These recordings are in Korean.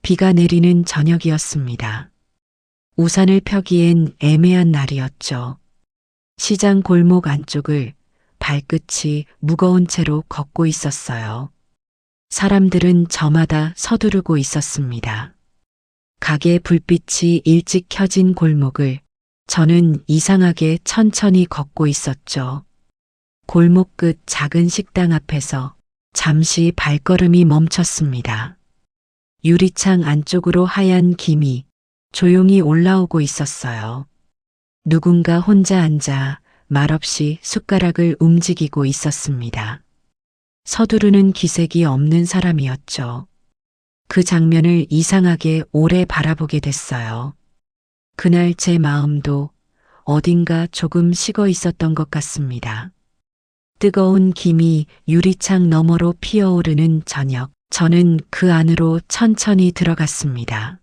비가 내리는 저녁이었습니다. 우산을 펴기엔 애매한 날이었죠. 시장 골목 안쪽을 발끝이 무거운 채로 걷고 있었어요. 사람들은 저마다 서두르고 있었습니다. 가게 불빛이 일찍 켜진 골목을 저는 이상하게 천천히 걷고 있었죠. 골목 끝 작은 식당 앞에서 잠시 발걸음이 멈췄습니다. 유리창 안쪽으로 하얀 김이 조용히 올라오고 있었어요. 누군가 혼자 앉아 말없이 숟가락을 움직이고 있었습니다. 서두르는 기색이 없는 사람이었죠. 그 장면을 이상하게 오래 바라보게 됐어요. 그날 제 마음도 어딘가 조금 식어 있었던 것 같습니다. 뜨거운 김이 유리창 너머로 피어오르는 저녁, 저는 그 안으로 천천히 들어갔습니다.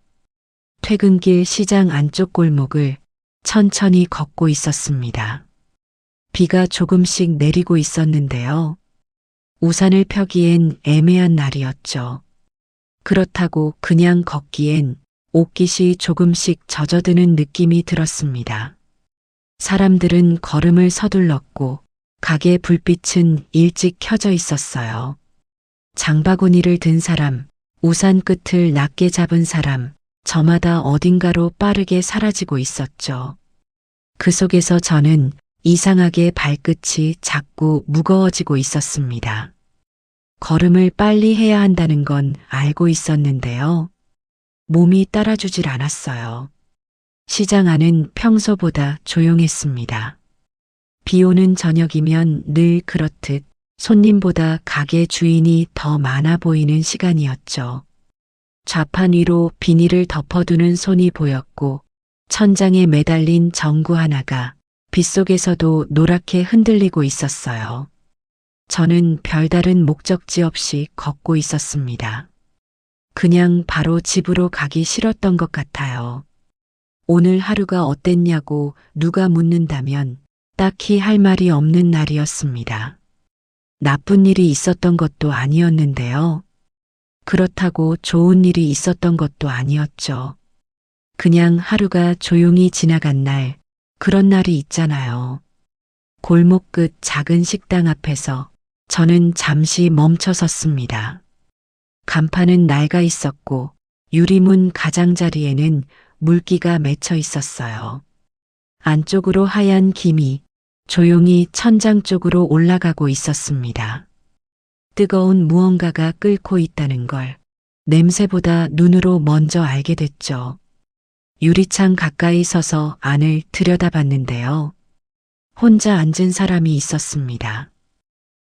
퇴근길 시장 안쪽 골목을 천천히 걷고 있었습니다. 비가 조금씩 내리고 있었는데요. 우산을 펴기엔 애매한 날이었죠. 그렇다고 그냥 걷기엔 옷깃이 조금씩 젖어드는 느낌이 들었습니다. 사람들은 걸음을 서둘렀고 가게 불빛은 일찍 켜져 있었어요. 장바구니를 든 사람, 우산 끝을 낮게 잡은 사람, 저마다 어딘가로 빠르게 사라지고 있었죠. 그 속에서 저는 이상하게 발끝이 자꾸 무거워지고 있었습니다. 걸음을 빨리 해야 한다는 건 알고 있었는데요. 몸이 따라주질 않았어요. 시장 안은 평소보다 조용했습니다. 비 오는 저녁이면 늘 그렇듯 손님보다 가게 주인이 더 많아 보이는 시간이었죠. 좌판 위로 비닐을 덮어두는 손이 보였고 천장에 매달린 전구 하나가 빗속에서도 노랗게 흔들리고 있었어요. 저는 별다른 목적지 없이 걷고 있었습니다. 그냥 바로 집으로 가기 싫었던 것 같아요. 오늘 하루가 어땠냐고 누가 묻는다면 딱히 할 말이 없는 날이었습니다. 나쁜 일이 있었던 것도 아니었는데요. 그렇다고 좋은 일이 있었던 것도 아니었죠. 그냥 하루가 조용히 지나간 날, 그런 날이 있잖아요. 골목 끝 작은 식당 앞에서 저는 잠시 멈춰 섰습니다. 간판은 낡아 있었고 유리문 가장자리에는 물기가 맺혀 있었어요. 안쪽으로 하얀 김이 조용히 천장 쪽으로 올라가고 있었습니다. 뜨거운 무언가가 끓고 있다는 걸 냄새보다 눈으로 먼저 알게 됐죠. 유리창 가까이 서서 안을 들여다봤는데요. 혼자 앉은 사람이 있었습니다.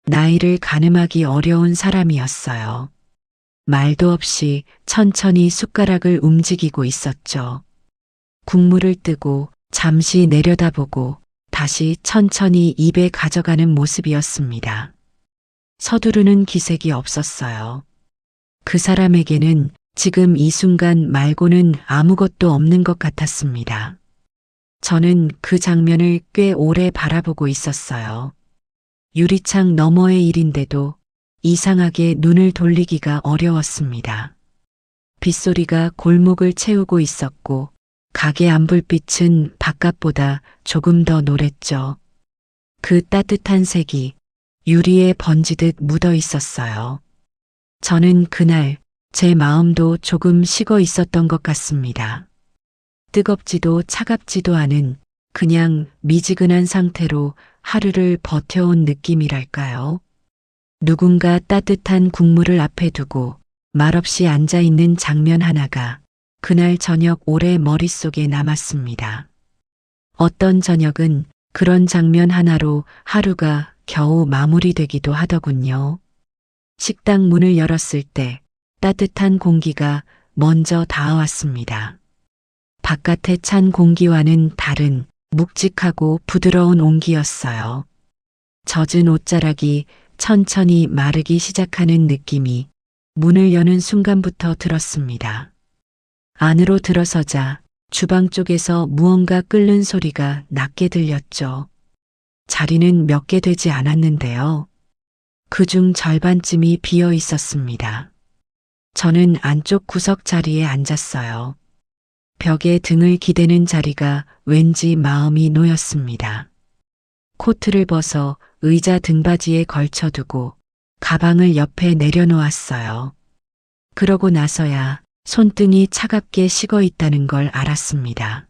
나이를 가늠하기 어려운 사람이었어요. 말도 없이 천천히 숟가락을 움직이고 있었죠. 국물을 뜨고 잠시 내려다보고 다시 천천히 입에 가져가는 모습이었습니다. 서두르는 기색이 없었어요. 그 사람에게는 지금 이 순간 말고는 아무것도 없는 것 같았습니다. 저는 그 장면을 꽤 오래 바라보고 있었어요. 유리창 너머의 일인데도 이상하게 눈을 돌리기가 어려웠습니다. 빗소리가 골목을 채우고 있었고 가게 안불빛은 바깥보다 조금 더 노랬죠. 그 따뜻한 색이 유리에 번지듯 묻어 있었어요. 저는 그날 제 마음도 조금 식어 있었던 것 같습니다. 뜨겁지도 차갑지도 않은 그냥 미지근한 상태로 하루를 버텨온 느낌이랄까요? 누군가 따뜻한 국물을 앞에 두고 말없이 앉아있는 장면 하나가 그날 저녁 오래 머릿속에 남았습니다. 어떤 저녁은 그런 장면 하나로 하루가 겨우 마무리되기도 하더군요. 식당 문을 열었을 때 따뜻한 공기가 먼저 닿아왔습니다. 바깥의 찬 공기와는 다른 묵직하고 부드러운 온기였어요. 젖은 옷자락이 천천히 마르기 시작하는 느낌이 문을 여는 순간부터 들었습니다. 안으로 들어서자 주방 쪽에서 무언가 끓는 소리가 낮게 들렸죠. 자리는 몇 개 되지 않았는데요. 그중 절반쯤이 비어 있었습니다. 저는 안쪽 구석 자리에 앉았어요. 벽에 등을 기대는 자리가 왠지 마음이 놓였습니다. 코트를 벗어 의자 등받이에 걸쳐두고 가방을 옆에 내려놓았어요. 그러고 나서야 손등이 차갑게 식어 있다는 걸 알았습니다.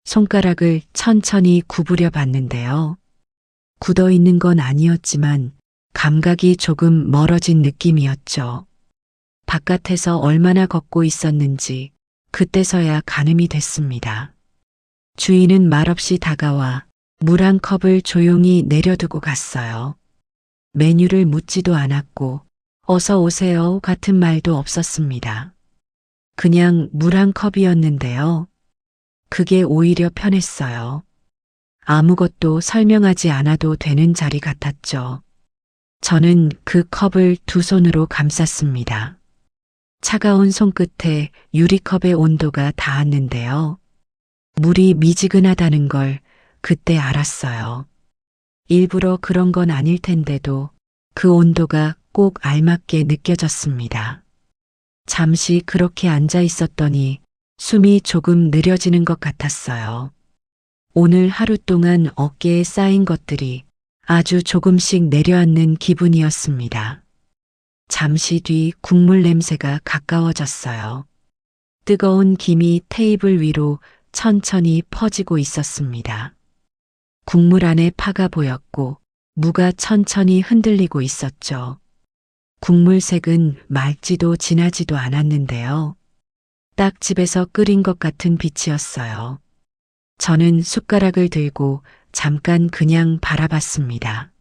손가락을 천천히 구부려 봤는데요. 굳어 있는 건 아니었지만 감각이 조금 멀어진 느낌이었죠. 바깥에서 얼마나 걷고 있었는지 그때서야 가늠이 됐습니다. 주인은 말없이 다가와 물 한 컵을 조용히 내려두고 갔어요. 메뉴를 묻지도 않았고 어서 오세요 같은 말도 없었습니다. 그냥 물 한 컵이었는데요. 그게 오히려 편했어요. 아무것도 설명하지 않아도 되는 자리 같았죠. 저는 그 컵을 두 손으로 감쌌습니다. 차가운 손끝에 유리컵의 온도가 닿았는데요. 물이 미지근하다는 걸 그때 알았어요. 일부러 그런 건 아닐 텐데도 그 온도가 꼭 알맞게 느껴졌습니다. 잠시 그렇게 앉아 있었더니 숨이 조금 느려지는 것 같았어요. 오늘 하루 동안 어깨에 쌓인 것들이 아주 조금씩 내려앉는 기분이었습니다. 잠시 뒤 국물 냄새가 가까워졌어요. 뜨거운 김이 테이블 위로 천천히 퍼지고 있었습니다. 국물 안에 파가 보였고 무가 천천히 흔들리고 있었죠. 국물 색은 맑지도 진하지도 않았는데요. 딱 집에서 끓인 것 같은 빛이었어요. 저는 숟가락을 들고 잠깐 그냥 바라봤습니다.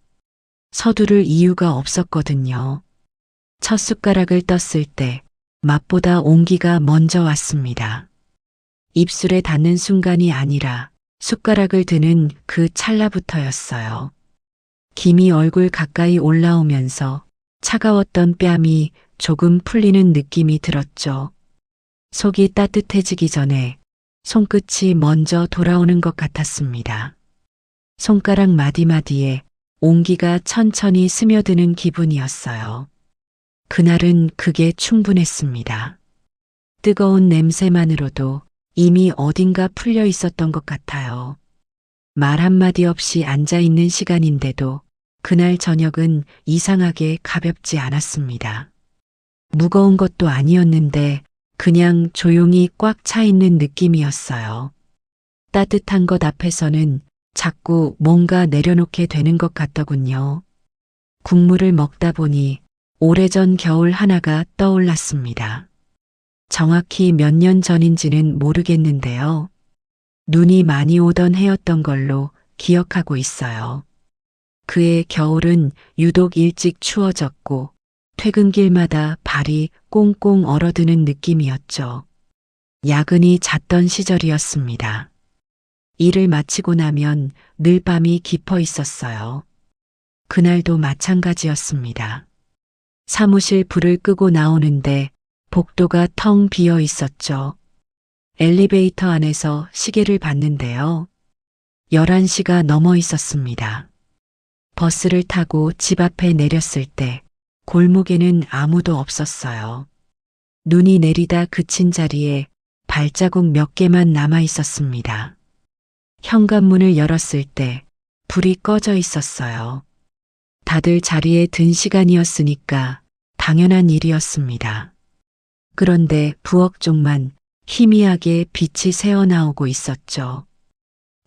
서두를 이유가 없었거든요. 첫 숟가락을 떴을 때 맛보다 온기가 먼저 왔습니다. 입술에 닿는 순간이 아니라 숟가락을 드는 그 찰나부터였어요. 김이 얼굴 가까이 올라오면서 차가웠던 뺨이 조금 풀리는 느낌이 들었죠. 속이 따뜻해지기 전에 손끝이 먼저 돌아오는 것 같았습니다. 손가락 마디마디에 온기가 천천히 스며드는 기분이었어요. 그날은 그게 충분했습니다. 뜨거운 냄새만으로도 이미 어딘가 풀려 있었던 것 같아요. 말 한마디 없이 앉아 있는 시간인데도 그날 저녁은 이상하게 가볍지 않았습니다. 무거운 것도 아니었는데 그냥 조용히 꽉 차 있는 느낌이었어요. 따뜻한 것 앞에서는 자꾸 뭔가 내려놓게 되는 것 같더군요. 국물을 먹다 보니 오래전 겨울 하나가 떠올랐습니다. 정확히 몇 년 전인지는 모르겠는데요. 눈이 많이 오던 해였던 걸로 기억하고 있어요. 그해 겨울은 유독 일찍 추워졌고 퇴근길마다 발이 꽁꽁 얼어드는 느낌이었죠. 야근이 잦던 시절이었습니다. 일을 마치고 나면 늘 밤이 깊어 있었어요. 그날도 마찬가지였습니다. 사무실 불을 끄고 나오는데 복도가 텅 비어 있었죠. 엘리베이터 안에서 시계를 봤는데요. 11시가 넘어 있었습니다. 버스를 타고 집 앞에 내렸을 때 골목에는 아무도 없었어요. 눈이 내리다 그친 자리에 발자국 몇 개만 남아 있었습니다. 현관문을 열었을 때 불이 꺼져 있었어요. 다들 자리에 든 시간이었으니까 당연한 일이었습니다. 그런데 부엌 쪽만 희미하게 빛이 새어나오고 있었죠.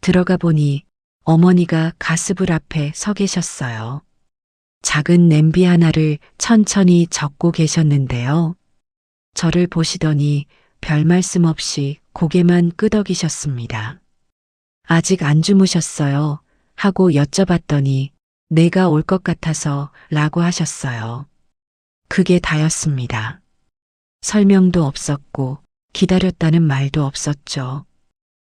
들어가 보니 어머니가 가스불 앞에 서 계셨어요. 작은 냄비 하나를 천천히 적고 계셨는데요. 저를 보시더니 별 말씀 없이 고개만 끄덕이셨습니다. 아직 안 주무셨어요? 하고 여쭤봤더니 내가 올 것 같아서 라고 하셨어요. 그게 다였습니다. 설명도 없었고 기다렸다는 말도 없었죠.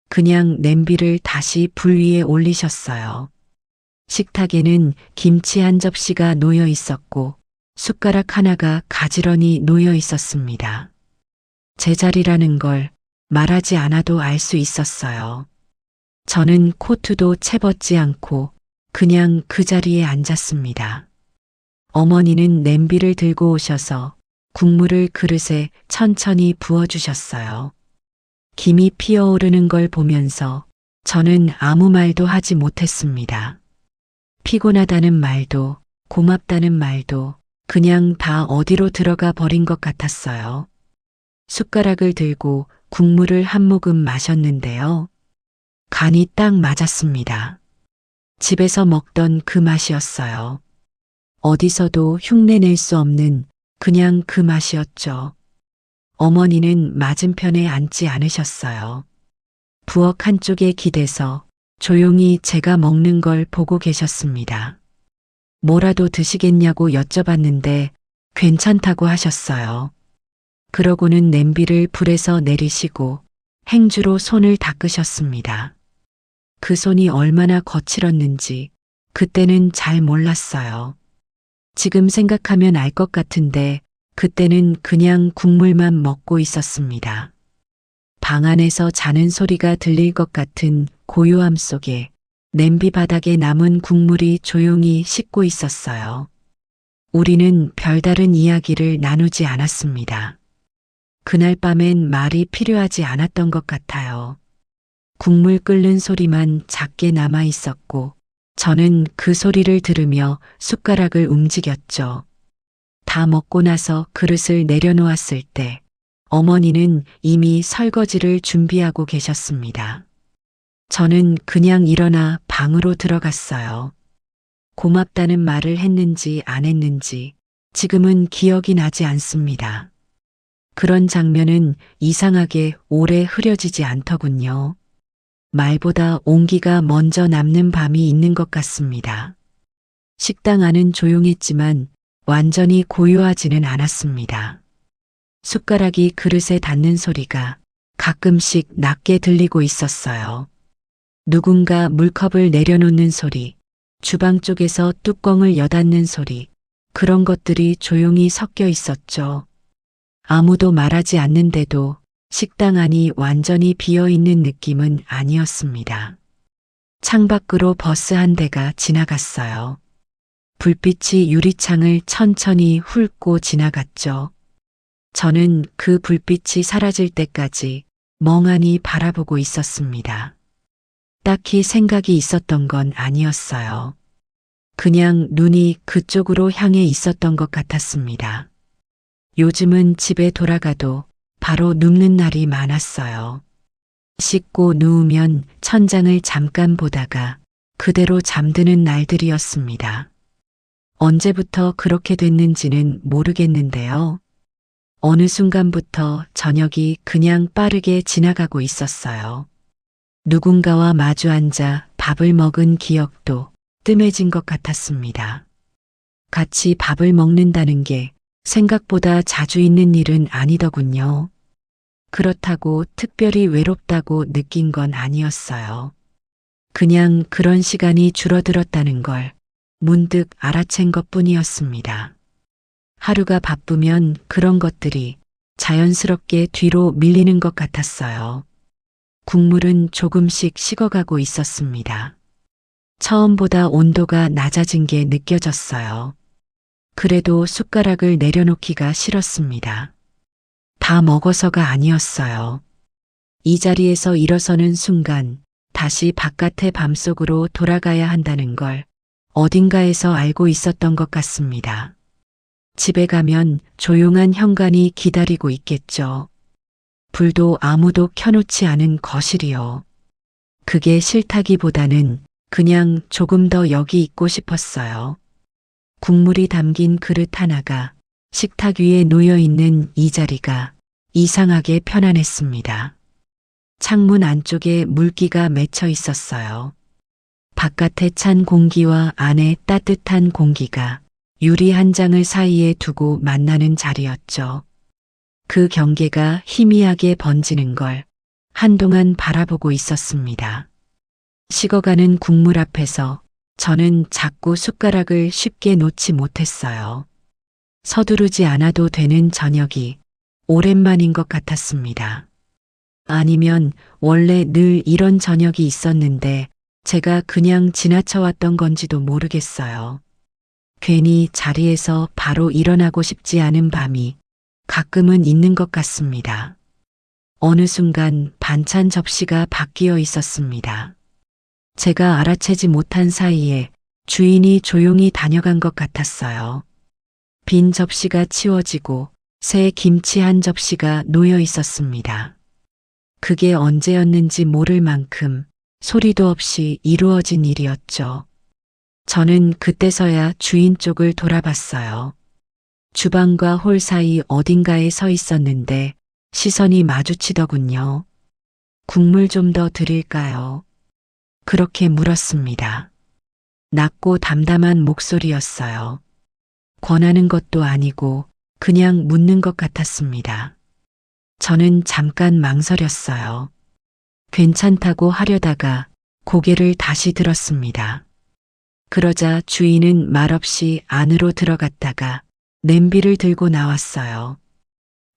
그냥 냄비를 다시 불 위에 올리셨어요. 식탁에는 김치 한 접시가 놓여 있었고 숟가락 하나가 가지런히 놓여 있었습니다. 제 자리라는 걸 말하지 않아도 알 수 있었어요. 저는 코트도 채벗지 않고 그냥 그 자리에 앉았습니다. 어머니는 냄비를 들고 오셔서 국물을 그릇에 천천히 부어주셨어요. 김이 피어오르는 걸 보면서 저는 아무 말도 하지 못했습니다. 피곤하다는 말도, 고맙다는 말도 그냥 다 어디로 들어가 버린 것 같았어요. 숟가락을 들고 국물을 한 모금 마셨는데요. 간이 딱 맞았습니다. 집에서 먹던 그 맛이었어요. 어디서도 흉내낼 수 없는 그냥 그 맛이었죠. 어머니는 맞은편에 앉지 않으셨어요. 부엌 한쪽에 기대서 조용히 제가 먹는 걸 보고 계셨습니다. 뭐라도 드시겠냐고 여쭤봤는데 괜찮다고 하셨어요. 그러고는 냄비를 불에서 내리시고 행주로 손을 닦으셨습니다. 그 손이 얼마나 거칠었는지 그때는 잘 몰랐어요. 지금 생각하면 알 것 같은데 그때는 그냥 국물만 먹고 있었습니다. 방 안에서 자는 소리가 들릴 것 같은 고요함 속에 냄비 바닥에 남은 국물이 조용히 식고 있었어요. 우리는 별다른 이야기를 나누지 않았습니다. 그날 밤엔 말이 필요하지 않았던 것 같아요. 국물 끓는 소리만 작게 남아 있었고 저는 그 소리를 들으며 숟가락을 움직였죠. 다 먹고 나서 그릇을 내려놓았을 때 어머니는 이미 설거지를 준비하고 계셨습니다. 저는 그냥 일어나 방으로 들어갔어요. 고맙다는 말을 했는지 안 했는지 지금은 기억이 나지 않습니다. 그런 장면은 이상하게 오래 흐려지지 않더군요. 말보다 온기가 먼저 남는 밤이 있는 것 같습니다. 식당 안은 조용했지만 완전히 고요하지는 않았습니다. 숟가락이 그릇에 닿는 소리가 가끔씩 낮게 들리고 있었어요. 누군가 물컵을 내려놓는 소리, 주방 쪽에서 뚜껑을 여닫는 소리, 그런 것들이 조용히 섞여 있었죠. 아무도 말하지 않는데도 식당 안이 완전히 비어있는 느낌은 아니었습니다. 창밖으로 버스 한 대가 지나갔어요. 불빛이 유리창을 천천히 훑고 지나갔죠. 저는 그 불빛이 사라질 때까지 멍하니 바라보고 있었습니다. 딱히 생각이 있었던 건 아니었어요. 그냥 눈이 그쪽으로 향해 있었던 것 같았습니다. 요즘은 집에 돌아가도 바로 눕는 날이 많았어요. 씻고 누우면 천장을 잠깐 보다가 그대로 잠드는 날들이었습니다. 언제부터 그렇게 됐는지는 모르겠는데요. 어느 순간부터 저녁이 그냥 빠르게 지나가고 있었어요. 누군가와 마주 앉아 밥을 먹은 기억도 뜸해진 것 같았습니다. 같이 밥을 먹는다는 게 생각보다 자주 있는 일은 아니더군요. 그렇다고 특별히 외롭다고 느낀 건 아니었어요. 그냥 그런 시간이 줄어들었다는 걸 문득 알아챈 것뿐이었습니다. 하루가 바쁘면 그런 것들이 자연스럽게 뒤로 밀리는 것 같았어요. 국물은 조금씩 식어가고 있었습니다. 처음보다 온도가 낮아진 게 느껴졌어요. 그래도 숟가락을 내려놓기가 싫었습니다. 다 먹어서가 아니었어요. 이 자리에서 일어서는 순간 다시 바깥의 밤속으로 돌아가야 한다는 걸 어딘가에서 알고 있었던 것 같습니다. 집에 가면 조용한 현관이 기다리고 있겠죠. 불도 아무도 켜놓지 않은 거실이요. 그게 싫다기보다는 그냥 조금 더 여기 있고 싶었어요. 국물이 담긴 그릇 하나가 식탁 위에 놓여 있는 이 자리가 이상하게 편안했습니다. 창문 안쪽에 물기가 맺혀 있었어요. 바깥의 찬 공기와 안에 따뜻한 공기가 유리 한 장을 사이에 두고 만나는 자리였죠. 그 경계가 희미하게 번지는 걸 한동안 바라보고 있었습니다. 식어가는 국물 앞에서 저는 자꾸 숟가락을 쉽게 놓지 못했어요. 서두르지 않아도 되는 저녁이 오랜만인 것 같았습니다. 아니면 원래 늘 이런 저녁이 있었는데 제가 그냥 지나쳐왔던 건지도 모르겠어요. 괜히 자리에서 바로 일어나고 싶지 않은 밤이 가끔은 있는 것 같습니다. 어느 순간 반찬 접시가 바뀌어 있었습니다. 제가 알아채지 못한 사이에 주인이 조용히 다녀간 것 같았어요. 빈 접시가 치워지고 새 김치 한 접시가 놓여 있었습니다. 그게 언제였는지 모를 만큼 소리도 없이 이루어진 일이었죠. 저는 그때서야 주인 쪽을 돌아봤어요. 주방과 홀 사이 어딘가에 서 있었는데 시선이 마주치더군요. 국물 좀 더 드릴까요? 그렇게 물었습니다. 낮고 담담한 목소리였어요. 권하는 것도 아니고 그냥 묻는 것 같았습니다. 저는 잠깐 망설였어요. 괜찮다고 하려다가 고개를 다시 들었습니다. 그러자 주인은 말없이 안으로 들어갔다가 냄비를 들고 나왔어요.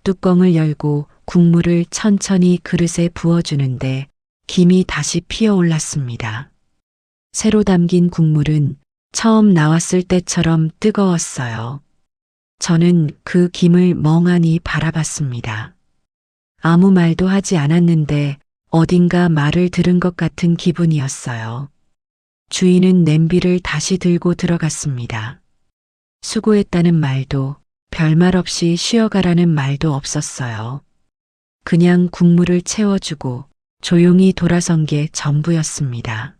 뚜껑을 열고 국물을 천천히 그릇에 부어주는데 김이 다시 피어올랐습니다. 새로 담긴 국물은 처음 나왔을 때처럼 뜨거웠어요. 저는 그 김을 멍하니 바라봤습니다. 아무 말도 하지 않았는데 어딘가 말을 들은 것 같은 기분이었어요. 주인은 냄비를 다시 들고 들어갔습니다. 수고했다는 말도 별말 없이 쉬어가라는 말도 없었어요. 그냥 국물을 채워주고 조용히 돌아선 게 전부였습니다.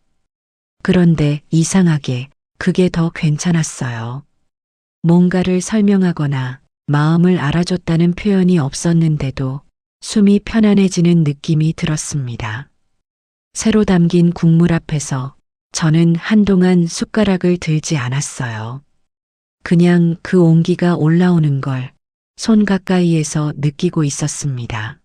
그런데 이상하게 그게 더 괜찮았어요. 뭔가를 설명하거나 마음을 알아줬다는 표현이 없었는데도 숨이 편안해지는 느낌이 들었습니다. 새로 담긴 국물 앞에서 저는 한동안 숟가락을 들지 않았어요. 그냥 그 온기가 올라오는 걸 손 가까이에서 느끼고 있었습니다.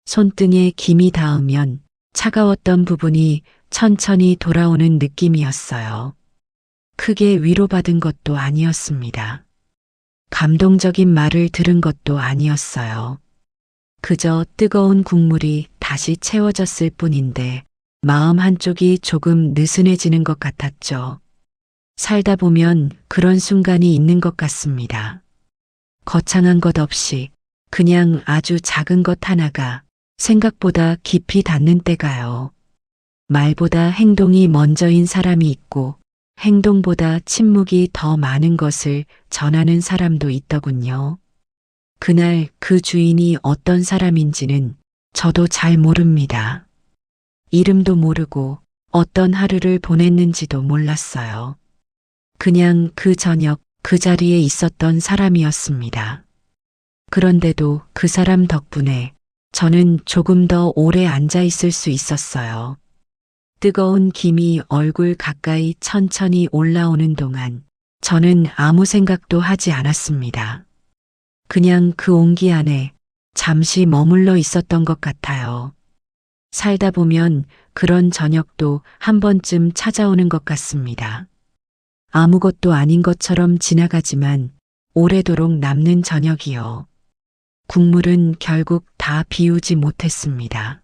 손등에 김이 닿으면 차가웠던 부분이 천천히 돌아오는 느낌이었어요. 크게 위로받은 것도 아니었습니다. 감동적인 말을 들은 것도 아니었어요. 그저 뜨거운 국물이 다시 채워졌을 뿐인데 마음 한쪽이 조금 느슨해지는 것 같았죠. 살다 보면 그런 순간이 있는 것 같습니다. 거창한 것 없이 그냥 아주 작은 것 하나가 생각보다 깊이 닿는 때가요. 말보다 행동이 먼저인 사람이 있고 행동보다 침묵이 더 많은 것을 전하는 사람도 있더군요. 그날 그 주인이 어떤 사람인지는 저도 잘 모릅니다. 이름도 모르고 어떤 하루를 보냈는지도 몰랐어요. 그냥 그 저녁 그 자리에 있었던 사람이었습니다. 그런데도 그 사람 덕분에 저는 조금 더 오래 앉아 있을 수 있었어요. 뜨거운 김이 얼굴 가까이 천천히 올라오는 동안 저는 아무 생각도 하지 않았습니다. 그냥 그 온기 안에 잠시 머물러 있었던 것 같아요. 살다 보면 그런 저녁도 한 번쯤 찾아오는 것 같습니다. 아무것도 아닌 것처럼 지나가지만 오래도록 남는 저녁이요. 국물은 결국 다 비우지 못했습니다.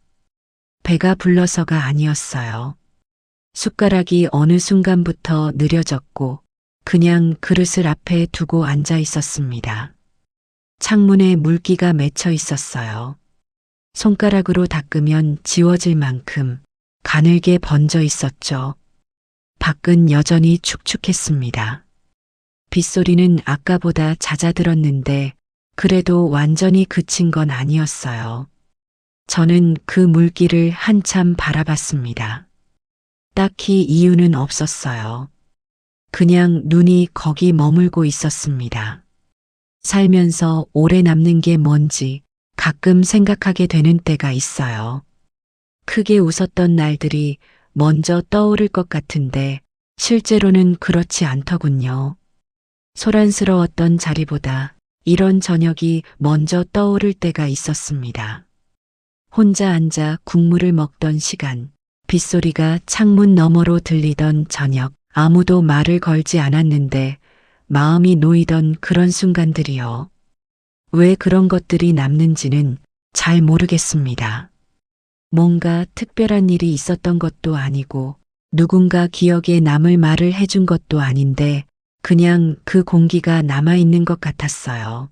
배가 불러서가 아니었어요. 숟가락이 어느 순간부터 느려졌고 그냥 그릇을 앞에 두고 앉아 있었습니다. 창문에 물기가 맺혀 있었어요. 손가락으로 닦으면 지워질 만큼 가늘게 번져 있었죠. 밖은 여전히 축축했습니다. 빗소리는 아까보다 잦아들었는데 그래도 완전히 그친 건 아니었어요. 저는 그 물기를 한참 바라봤습니다. 딱히 이유는 없었어요. 그냥 눈이 거기 머물고 있었습니다. 살면서 오래 남는 게 뭔지 가끔 생각하게 되는 때가 있어요. 크게 웃었던 날들이 먼저 떠오를 것 같은데 실제로는 그렇지 않더군요. 소란스러웠던 자리보다 이런 저녁이 먼저 떠오를 때가 있었습니다. 혼자 앉아 국물을 먹던 시간, 빗소리가 창문 너머로 들리던 저녁, 아무도 말을 걸지 않았는데 마음이 놓이던 그런 순간들이요. 왜 그런 것들이 남는지는 잘 모르겠습니다. 뭔가 특별한 일이 있었던 것도 아니고 누군가 기억에 남을 말을 해준 것도 아닌데 그냥 그 공기가 남아있는 것 같았어요.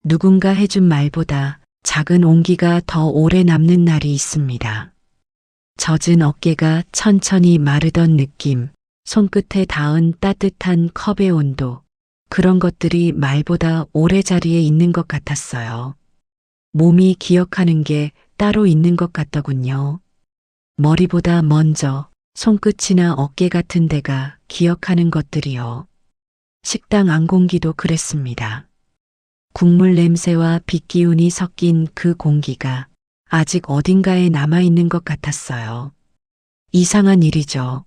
누군가 해준 말보다 작은 온기가 더 오래 남는 날이 있습니다. 젖은 어깨가 천천히 마르던 느낌, 손끝에 닿은 따뜻한 컵의 온도, 그런 것들이 말보다 오래 자리에 있는 것 같았어요. 몸이 기억하는 게 따로 있는 것 같더군요. 머리보다 먼저 손끝이나 어깨 같은 데가 기억하는 것들이요. 식당 안 공기도 그랬습니다. 국물 냄새와 빛 기운이 섞인 그 공기가 아직 어딘가에 남아있는 것 같았어요. 이상한 일이죠.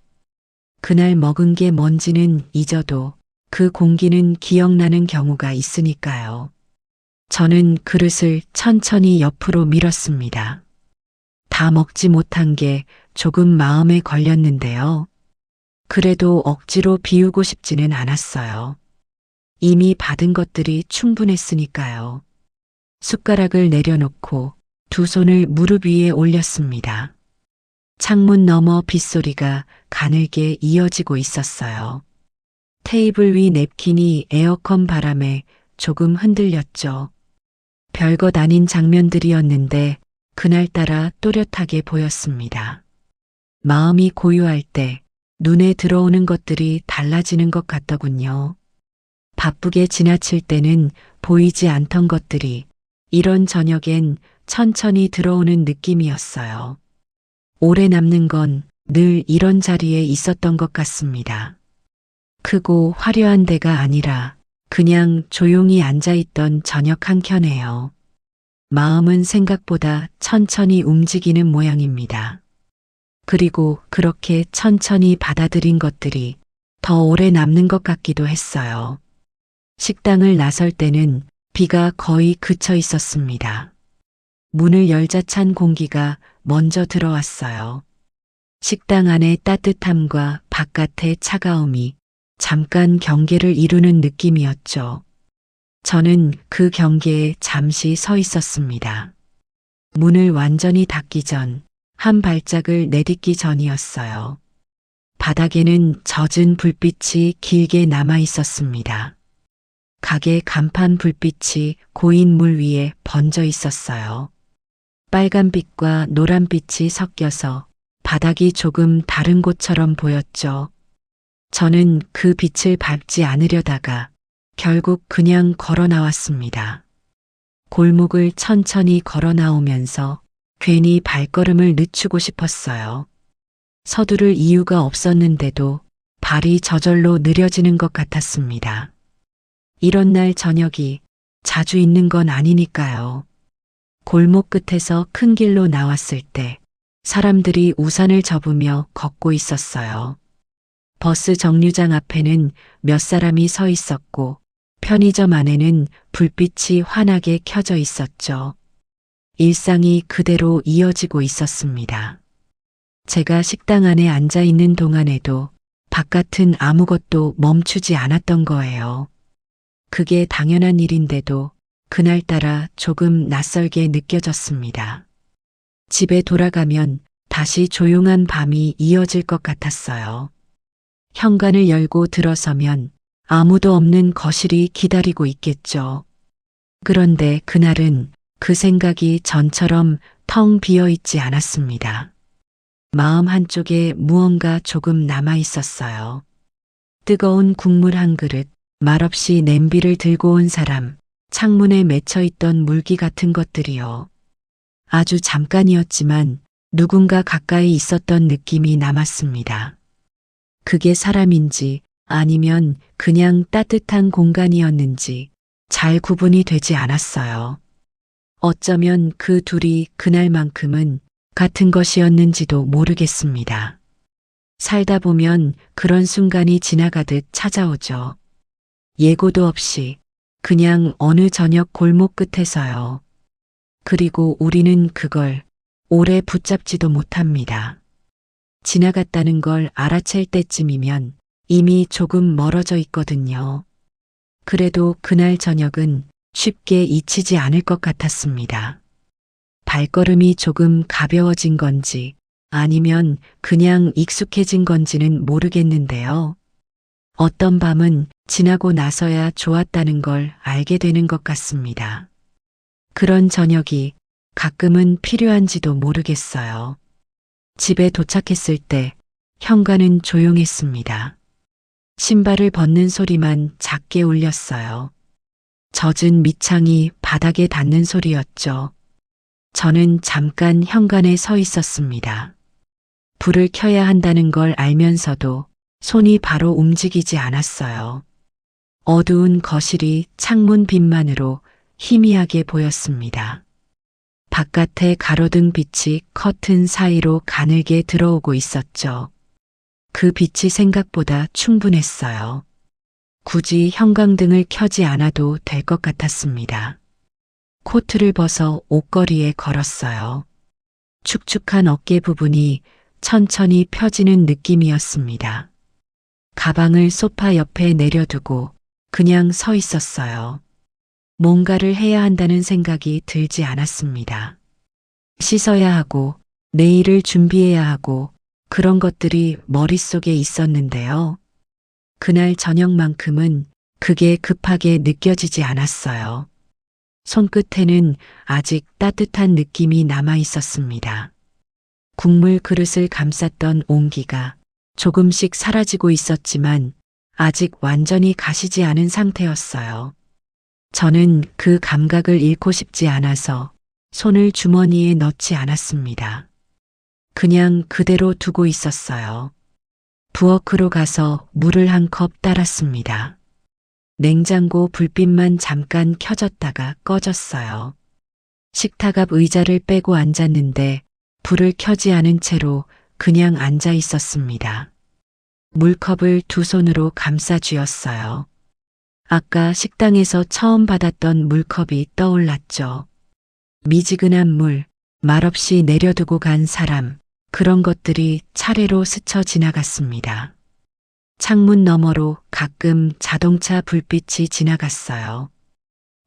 그날 먹은 게 뭔지는 잊어도 그 공기는 기억나는 경우가 있으니까요. 저는 그릇을 천천히 옆으로 밀었습니다. 다 먹지 못한 게 조금 마음에 걸렸는데요. 그래도 억지로 비우고 싶지는 않았어요. 이미 받은 것들이 충분했으니까요. 숟가락을 내려놓고 두 손을 무릎 위에 올렸습니다. 창문 너머 빗소리가 가늘게 이어지고 있었어요. 테이블 위 냅킨이 에어컨 바람에 조금 흔들렸죠. 별것 아닌 장면들이었는데 그날따라 또렷하게 보였습니다. 마음이 고요할 때 눈에 들어오는 것들이 달라지는 것 같더군요. 바쁘게 지나칠 때는 보이지 않던 것들이 이런 저녁엔 천천히 들어오는 느낌이었어요. 오래 남는 건 늘 이런 자리에 있었던 것 같습니다. 크고 화려한 데가 아니라 그냥 조용히 앉아있던 저녁 한 켠에요. 마음은 생각보다 천천히 움직이는 모양입니다. 그리고 그렇게 천천히 받아들인 것들이 더 오래 남는 것 같기도 했어요. 식당을 나설 때는 비가 거의 그쳐 있었습니다. 문을 열자 찬 공기가 먼저 들어왔어요. 식당 안의 따뜻함과 바깥의 차가움이 잠깐 경계를 이루는 느낌이었죠. 저는 그 경계에 잠시 서 있었습니다. 문을 완전히 닫기 전, 한 발짝을 내딛기 전이었어요. 바닥에는 젖은 불빛이 길게 남아 있었습니다. 가게 간판 불빛이 고인 물 위에 번져 있었어요. 빨간빛과 노란빛이 섞여서 바닥이 조금 다른 곳처럼 보였죠. 저는 그 빛을 밟지 않으려다가 결국 그냥 걸어 나왔습니다. 골목을 천천히 걸어 나오면서 괜히 발걸음을 늦추고 싶었어요. 서두를 이유가 없었는데도 발이 저절로 느려지는 것 같았습니다. 이런 날 저녁이 자주 있는 건 아니니까요. 골목 끝에서 큰 길로 나왔을 때 사람들이 우산을 접으며 걷고 있었어요. 버스 정류장 앞에는 몇 사람이 서 있었고 편의점 안에는 불빛이 환하게 켜져 있었죠. 일상이 그대로 이어지고 있었습니다. 제가 식당 안에 앉아 있는 동안에도 바깥은 아무것도 멈추지 않았던 거예요. 그게 당연한 일인데도 그날따라 조금 낯설게 느껴졌습니다. 집에 돌아가면 다시 조용한 밤이 이어질 것 같았어요. 현관을 열고 들어서면 아무도 없는 거실이 기다리고 있겠죠. 그런데 그날은 그 생각이 전처럼 텅 비어 있지 않았습니다. 마음 한쪽에 무언가 조금 남아 있었어요. 뜨거운 국물 한 그릇, 말없이 냄비를 들고 온 사람, 창문에 맺혀 있던 물기 같은 것들이요. 아주 잠깐이었지만 누군가 가까이 있었던 느낌이 남았습니다. 그게 사람인지 아니면 그냥 따뜻한 공간이었는지 잘 구분이 되지 않았어요. 어쩌면 그 둘이 그날만큼은 같은 것이었는지도 모르겠습니다. 살다 보면 그런 순간이 지나가듯 찾아오죠. 예고도 없이 그냥 어느 저녁 골목 끝에서요. 그리고 우리는 그걸 오래 붙잡지도 못합니다. 지나갔다는 걸 알아챌 때쯤이면 이미 조금 멀어져 있거든요. 그래도 그날 저녁은 쉽게 잊히지 않을 것 같았습니다. 발걸음이 조금 가벼워진 건지 아니면 그냥 익숙해진 건지는 모르겠는데요. 어떤 밤은 지나고 나서야 좋았다는 걸 알게 되는 것 같습니다. 그런 저녁이 가끔은 필요한지도 모르겠어요. 집에 도착했을 때 현관은 조용했습니다. 신발을 벗는 소리만 작게 울렸어요. 젖은 밑창이 바닥에 닿는 소리였죠. 저는 잠깐 현관에 서 있었습니다. 불을 켜야 한다는 걸 알면서도 손이 바로 움직이지 않았어요. 어두운 거실이 창문 빛만으로 희미하게 보였습니다. 바깥의 가로등 빛이 커튼 사이로 가늘게 들어오고 있었죠. 그 빛이 생각보다 충분했어요. 굳이 형광등을 켜지 않아도 될 것 같았습니다. 코트를 벗어 옷걸이에 걸었어요. 축축한 어깨 부분이 천천히 펴지는 느낌이었습니다. 가방을 소파 옆에 내려두고 그냥 서 있었어요. 뭔가를 해야 한다는 생각이 들지 않았습니다. 씻어야 하고 내일을 준비해야 하고 그런 것들이 머릿속에 있었는데요. 그날 저녁만큼은 그게 급하게 느껴지지 않았어요. 손끝에는 아직 따뜻한 느낌이 남아 있었습니다. 국물 그릇을 감쌌던 온기가 조금씩 사라지고 있었지만 아직 완전히 가시지 않은 상태였어요. 저는 그 감각을 잃고 싶지 않아서 손을 주머니에 넣지 않았습니다. 그냥 그대로 두고 있었어요. 부엌으로 가서 물을 한 컵 따랐습니다. 냉장고 불빛만 잠깐 켜졌다가 꺼졌어요. 식탁 앞 의자를 빼고 앉았는데 불을 켜지 않은 채로 그냥 앉아 있었습니다. 물컵을 두 손으로 감싸 쥐었어요. 아까 식당에서 처음 받았던 물컵이 떠올랐죠. 미지근한 물, 말없이 내려두고 간 사람, 그런 것들이 차례로 스쳐 지나갔습니다. 창문 너머로 가끔 자동차 불빛이 지나갔어요.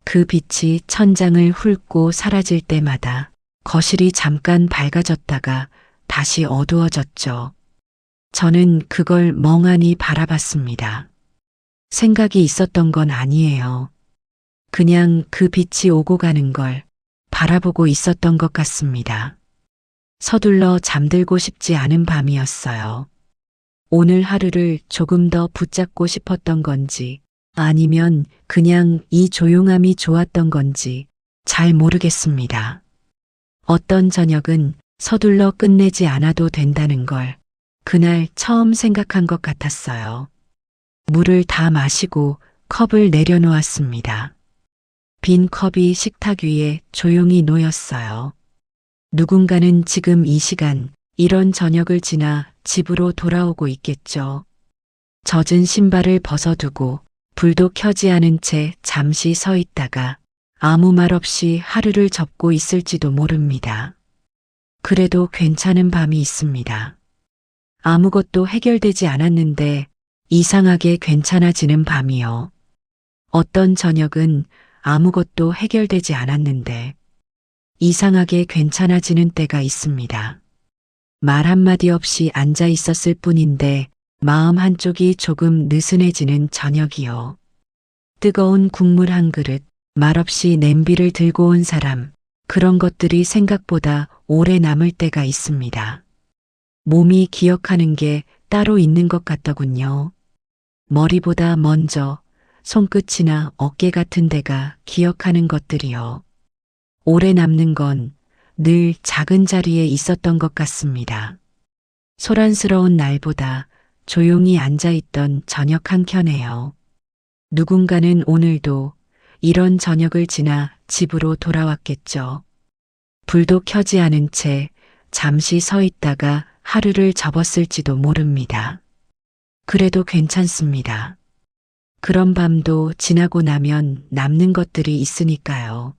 그 빛이 천장을 훑고 사라질 때마다 거실이 잠깐 밝아졌다가 다시 어두워졌죠. 저는 그걸 멍하니 바라봤습니다. 생각이 있었던 건 아니에요. 그냥 그 빛이 오고 가는 걸 바라보고 있었던 것 같습니다. 서둘러 잠들고 싶지 않은 밤이었어요. 오늘 하루를 조금 더 붙잡고 싶었던 건지 아니면 그냥 이 조용함이 좋았던 건지 잘 모르겠습니다. 어떤 저녁은 서둘러 끝내지 않아도 된다는 걸 그날 처음 생각한 것 같았어요. 물을 다 마시고 컵을 내려놓았습니다. 빈 컵이 식탁 위에 조용히 놓였어요. 누군가는 지금 이 시간 이런 저녁을 지나 집으로 돌아오고 있겠죠. 젖은 신발을 벗어두고 불도 켜지 않은 채 잠시 서 있다가 아무 말 없이 하루를 접고 있을지도 모릅니다. 그래도 괜찮은 밤이 있습니다. 아무것도 해결되지 않았는데 이상하게 괜찮아지는 밤이요. 어떤 저녁은 아무것도 해결되지 않았는데 이상하게 괜찮아지는 때가 있습니다. 말 한마디 없이 앉아 있었을 뿐인데 마음 한쪽이 조금 느슨해지는 저녁이요. 뜨거운 국물 한 그릇, 말없이 냄비를 들고 온 사람, 그런 것들이 생각보다 오래 남을 때가 있습니다. 몸이 기억하는 게 따로 있는 것 같더군요. 머리보다 먼저 손끝이나 어깨 같은 데가 기억하는 것들이요. 오래 남는 건 늘 작은 자리에 있었던 것 같습니다. 소란스러운 날보다 조용히 앉아있던 저녁 한 켠에요. 누군가는 오늘도 이런 저녁을 지나 집으로 돌아왔겠죠. 불도 켜지 않은 채 잠시 서 있다가 하루를 접었을지도 모릅니다. 그래도 괜찮습니다. 그런 밤도 지나고 나면 남는 것들이 있으니까요.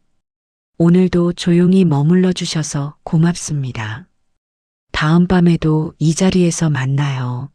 오늘도 조용히 머물러 주셔서 고맙습니다. 다음 밤에도 이 자리에서 만나요.